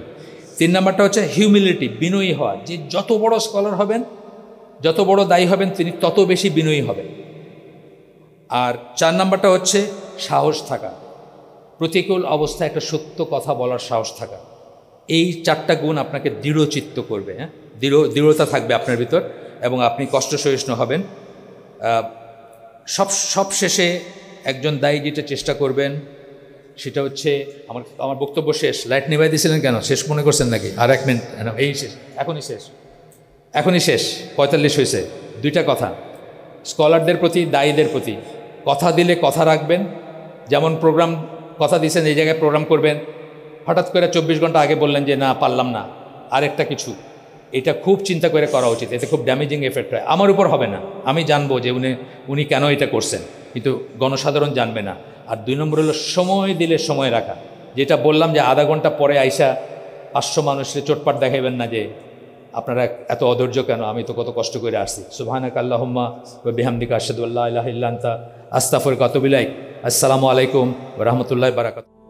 Speaker 1: 3 নম্বরটা হচ্ছে হিউমিলিটি, বিনয়ী হওয়া। যে যত বড় স্কলার হবেন, যত বড় দায়ী হবেন, তিনি তত বেশি বিনয়ী হবেন। আর 4 নম্বরটা হচ্ছে সাহস থাকা, প্রতিকূল অবস্থায় একটা সত্য কথা বলার সাহস থাকা। এই 4টা গুণ আপনাকে দৃঢ়চিত্ত করবে। হ্যাঁ, দৃঢ়তা থাকবে আপনার ভিতর এবং আপনি কষ্ট সহিষ্ণু হবেন। সব শেষে একজন দায়ী যেটা চেষ্টা করবেন সেটা হচ্ছে, আমার বক্তব্য শেষ। লাইট নিভাই দিয়েছিলেন কেন? শেষ মনে করছেন নাকি? আর 1 মিনিট, এই শেষ, এখনই শেষ, 45 হয়েছে। 2টা কথা স্কলারদের প্রতি, দায়ীদের প্রতি। কথা দিলে কথা রাখবেন। যেমন প্রোগ্রাম কথা দিয়েছেন, এই জায়গায় প্রোগ্রাম করবেন, হঠাৎ করে 24 ঘন্টা আগে বললেন যে না পারলাম না, আরেকটা কিছু, এটা খুব চিন্তা করে করা উচিত। এতে খুব ড্যামেজিং এফেক্ট হয়। আমার উপর হবে না, আমি জানবো যে উনি কেন এটা করছেন, কিন্তু গণসাধারণ জানবে না। আর 2 নম্বর হলো সময় দিলে সময় রাখা। যেটা বললাম যে আধা ঘন্টা পরে আইসা 500 মানুষের চোটপাট দেখাইবেন না যে আপনারা এত অধৈর্য কেন, আমি তো কত কষ্ট করে আসছি। সুবহানাকা আল্লাহুম্মা ওয়া বিহামদিকা আশহাদু আল্লা ইলাহা ইল্লা আনতা আস্তাগফিরুকা ওয়া আতুবু ইলাইক। আসসালামু আলাইকুম ওয়া রাহমাতুল্লাহি ওয়া বারাকাতুহু।